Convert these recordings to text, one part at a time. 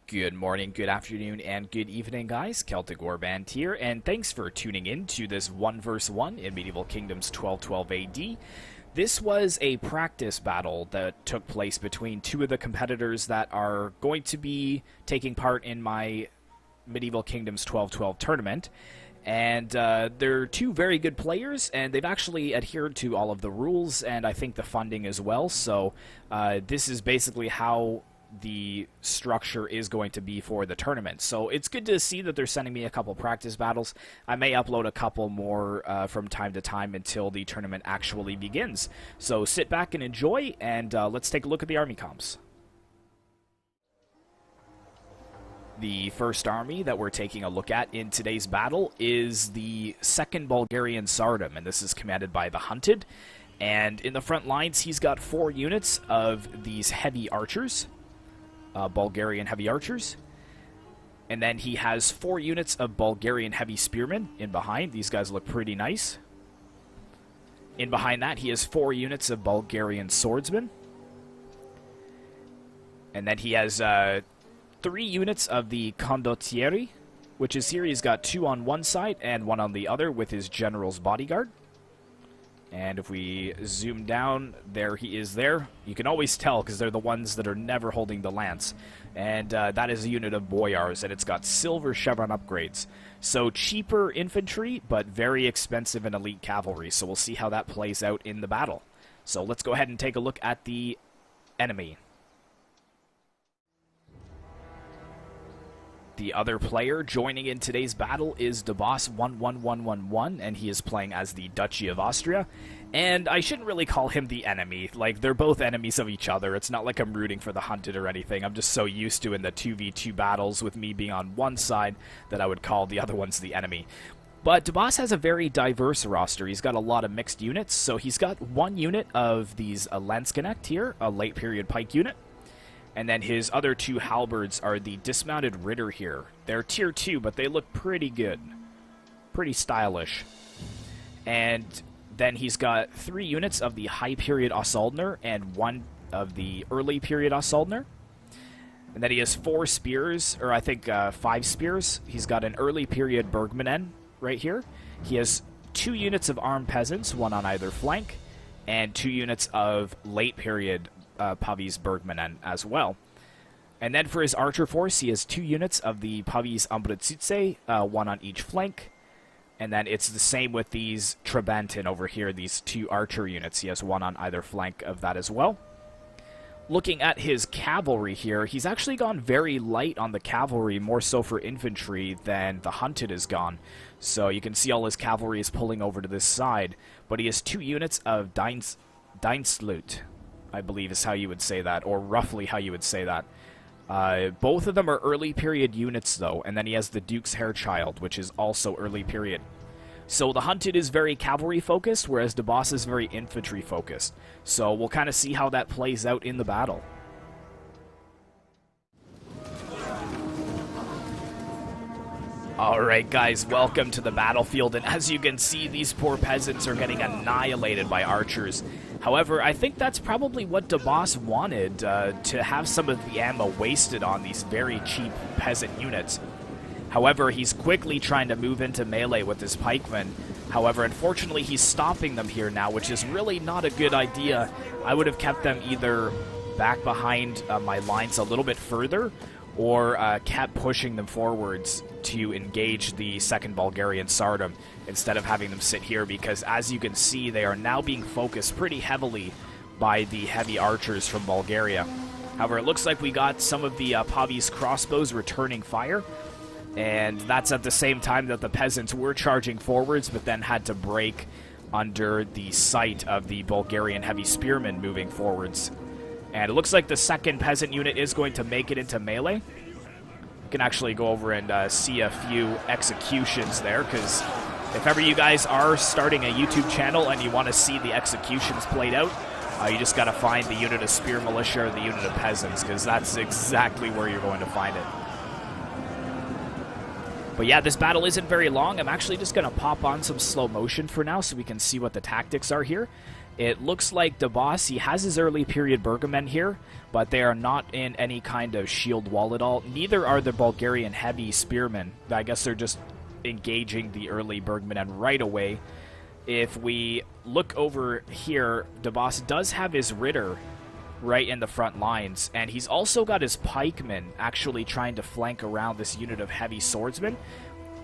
Good morning, good afternoon, and good evening, guys. Celtic Warband here, and thanks for tuning in to this 1 vs 1 in Medieval Kingdoms 1212 AD. This was a practice battle that took place between two of the competitors that are going to be taking part in my Medieval Kingdoms 1212 tournament. And they're two very good players, and they've actually adhered to all of the rules, and I think the funding as well. So this is basically how the structure is going to be for the tournament. So it's good to see that they're sending me a couple practice battles. I may upload a couple more from time to time until the tournament actually begins. So sit back and enjoy, and let's take a look at the army comps. The first army that we're taking a look at in today's battle is the 2nd Bulgarian Tsardom, and this is commanded by the Hunted. And in the front lines, he's got 4 units of these heavy archers. Bulgarian heavy archers. And then he has 4 units of Bulgarian heavy spearmen in behind. These guys look pretty nice. In behind that, he has 4 units of Bulgarian swordsmen. And then he has 3 units of the condottieri, which is here. He's got 2 on one side and 1 on the other with his general's bodyguard. And if we zoom down, there he is there. You can always tell because they're the ones that are never holding the lance. And that is a unit of boyars, and it's got silver chevron upgrades. So cheaper infantry, but very expensive and elite cavalry. So we'll see how that plays out in the battle. So let's go ahead and take a look at the enemy. The other player joining in today's battle is DeBoss11111, and he is playing as the Duchy of Austria. And I shouldn't really call him the enemy. Like, they're both enemies of each other. It's not like I'm rooting for the Hunted or anything. I'm just so used to in the 2v2 battles with me being on one side that I would call the other ones the enemy. But DeBoss has a very diverse roster. He's got a lot of mixed units. So he's got 1 unit of these Landsknecht here, a late period pike unit. And then his other 2 halberds are the dismounted Ritter here. They're tier 2, but they look pretty good. Pretty stylish. And then he's got 3 units of the high period Osaldner and 1 of the early period Osaldner. And then he has 4 spears, or I think 5 spears. He's got an early period Bergmannen right here. He has 2 units of armed peasants, 1 on either flank, and 2 units of late period Pavis Bergmannen as well. And then for his archer force, he has 2 units of the Pavis Ambrotsitse, 1 on each flank. And then it's the same with these Trabantin over here, these 2 archer units. He has 1 on either flank of that as well. Looking at his cavalry here, he's actually gone very light on the cavalry, more so for infantry than the Hunted has gone. So you can see all his cavalry is pulling over to this side. But he has 2 units of Deinslut, I believe is how you would say that, or roughly how you would say that. Both of them are early period units, though, and then he has the Duke's Hairchild, which is also early period. So the Hunted is very cavalry-focused, whereas DeBoss is very infantry-focused. So we'll kind of see how that plays out in the battle. Alright guys, welcome to the battlefield, and as you can see, these poor peasants are getting annihilated by archers. However, I think that's probably what DeBoss wanted, to have some of the ammo wasted on these very cheap peasant units. However, he's quickly trying to move into melee with his pikemen. However, unfortunately, he's stopping them here now, which is really not a good idea. I would have kept them either back behind my lines a little bit further, or kept pushing them forwards to engage the 2nd Bulgarian Tsardom instead of having them sit here, because as you can see, they are now being focused pretty heavily by the heavy archers from Bulgaria. However, it looks like we got some of the Pavis crossbows returning fire, and that's at the same time that the peasants were charging forwards, but then had to break under the sight of the Bulgarian heavy spearmen moving forwards. And it looks like the 2nd peasant unit is going to make it into melee. You can actually go over and see a few executions there, because if ever you guys are starting a YouTube channel and you want to see the executions played out, you just got to find the unit of spear militia or the unit of peasants, because that's exactly where you're going to find it. But yeah, this battle isn't very long. I'm actually just going to pop on some slow motion for now so we can see what the tactics are here. It looks like the boss, he has his early period Bergman here, but they are not in any kind of shield wall at all. Neither are the Bulgarian heavy spearmen. I guess they're just engaging the early Bergman and right away. If we look over here, the boss does have his Ritter right in the front lines, and he's also got his pikemen actually trying to flank around this unit of heavy swordsmen,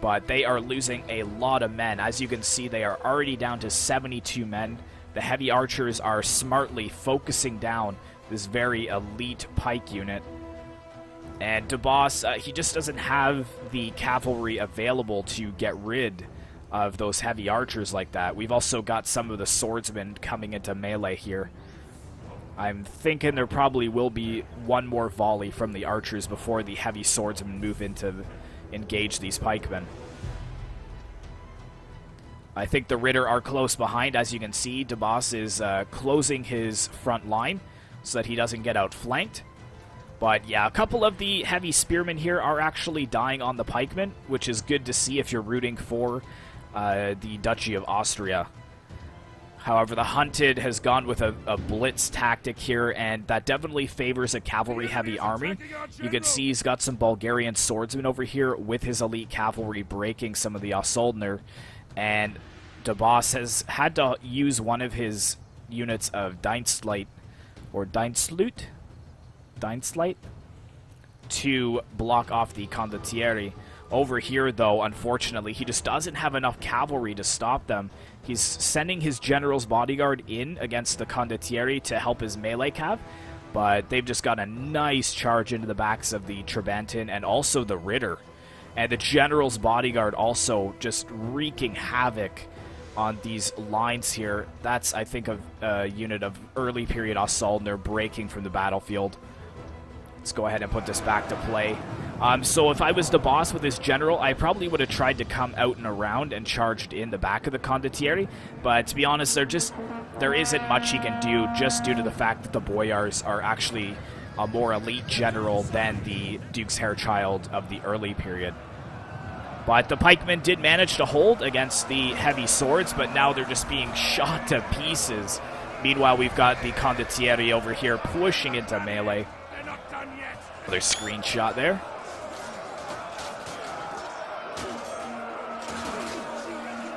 but they are losing a lot of men. As you can see, they are already down to 72 men. The heavy archers are smartly focusing down this very elite pike unit. And DeBoss, he just doesn't have the cavalry available to get rid of those heavy archers like that. We've also got some of the swordsmen coming into melee here. I'm thinking there probably will be one more volley from the archers before the heavy swordsmen move in to engage these pikemen. I think the Ritter are close behind. As you can see, DeBoss is closing his front line so that he doesn't get outflanked. But yeah, a couple of the heavy spearmen here are actually dying on the pikemen, which is good to see if you're rooting for the Duchy of Austria. However, the Hunted has gone with a blitz tactic here, and that definitely favors a cavalry-heavy army. You can see he's got some Bulgarian swordsmen over here with his elite cavalry breaking some of the Assoldner, and DeBoss has had to use one of his units of Dienstlight, or Dienstlut? Dienstlight? To block off the Condottieri. Over here, though, unfortunately, he just doesn't have enough cavalry to stop them. He's sending his general's bodyguard in against the Condottieri to help his melee cav, but they've just got a nice charge into the backs of the Trabantin and also the Ritter. And the general's bodyguard also just wreaking havoc on these lines here. That's, I think, a unit of early period Assault. Breaking from the battlefield. Let's go ahead and put this back to play. So if I was the boss with his general, I probably would have tried to come out and around and charged in the back of the Condottieri. But to be honest, there isn't much he can do just due to the fact that the Boyars are actually a more elite general than the Duke's Hairchild of the early period. But the pikemen did manage to hold against the heavy swords, but now they're just being shot to pieces. Meanwhile, we've got the Condottieri over here pushing into melee. Another screenshot there.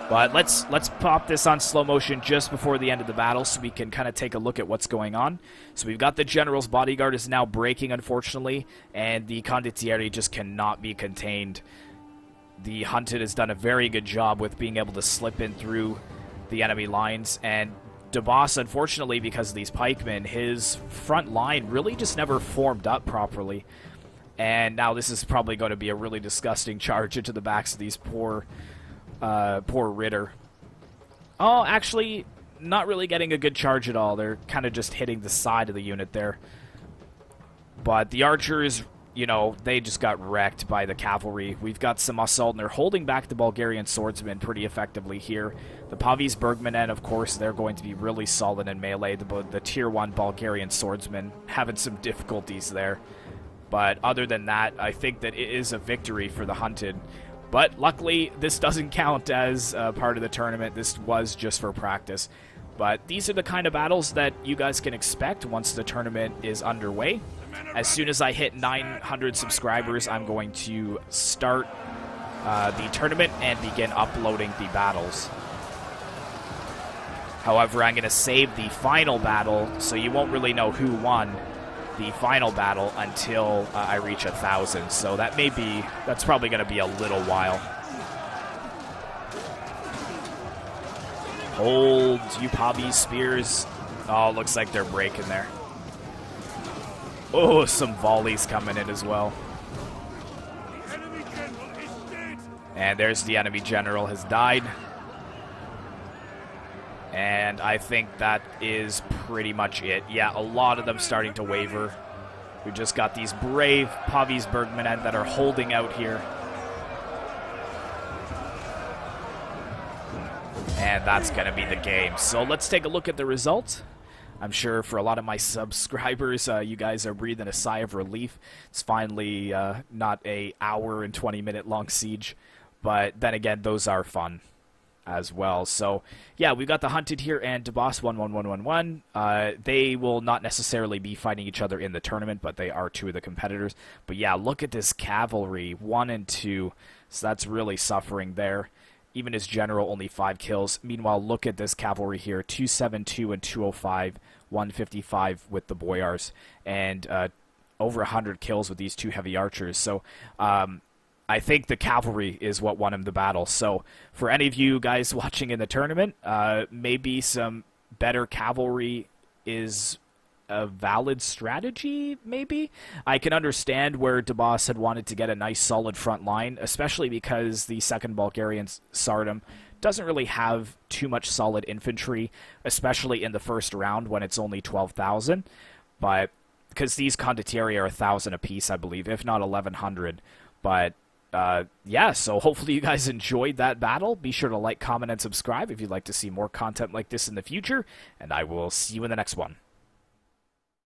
But let's pop this on slow motion just before the end of the battle so we can kind of take a look at what's going on. So we've got the general's bodyguard is now breaking, unfortunately, and the Condottieri just cannot be contained. The Hunted has done a very good job with being able to slip in through the enemy lines, and DeBoss, unfortunately, because of these pikemen, his front line really just never formed up properly. And now this is probably going to be a really disgusting charge into the backs of these poor Ritter. Oh, actually, not really getting a good charge at all. They're kind of just hitting the side of the unit there. But the archers, you know, they just got wrecked by the cavalry. We've got some assault, and they're holding back the Bulgarian swordsmen pretty effectively here. The Pavis Bergmanen, of course, they're going to be really solid in melee. The Tier 1 Bulgarian swordsmen having some difficulties there. But other than that, I think that it is a victory for the Hunted. But luckily, this doesn't count as part of the tournament. This was just for practice. But these are the kind of battles that you guys can expect once the tournament is underway. As soon as I hit 900 subscribers, I'm going to start the tournament and begin uploading the battles. However, I'm going to save the final battle, so you won't really know who won the final battle until I reach 1,000. So that's probably going to be a little while. Hold, you Pavi spears. Oh, looks like they're breaking there. Oh, some volleys coming in as well. And there's the enemy general has died. And I think that is pretty much it. Yeah, a lot of them starting to waver. We just got these brave Pavis Bergmanen that are holding out here. And that's going to be the game. So let's take a look at the results. I'm sure for a lot of my subscribers, you guys are breathing a sigh of relief. It's finally not a hour and 20-minute long siege. But then again, those are fun. as well. So yeah, we've got the Hunted here and DeBoss 11111. They will not necessarily be fighting each other in the tournament, but they are two of the competitors. But yeah, look at this cavalry, 1 and 2. So that's really suffering there. Even his general only 5 kills. Meanwhile, look at this cavalry here, 272 and 205, 155 with the boyars, and over 100 kills with these 2 heavy archers. So I think the cavalry is what won him the battle. So for any of you guys watching in the tournament, maybe some better cavalry is a valid strategy, maybe? I can understand where DeBoss had wanted to get a nice solid front line, especially because the 2nd Bulgarian Tsardom doesn't really have too much solid infantry, especially in the first round when it's only 12,000. But because these condottieri are 1,000 apiece, I believe, if not 1,100. But yeah, so hopefully you guys enjoyed that battle. Be sure to like, comment, and subscribe if you'd like to see more content like this in the future, and I will see you in the next one.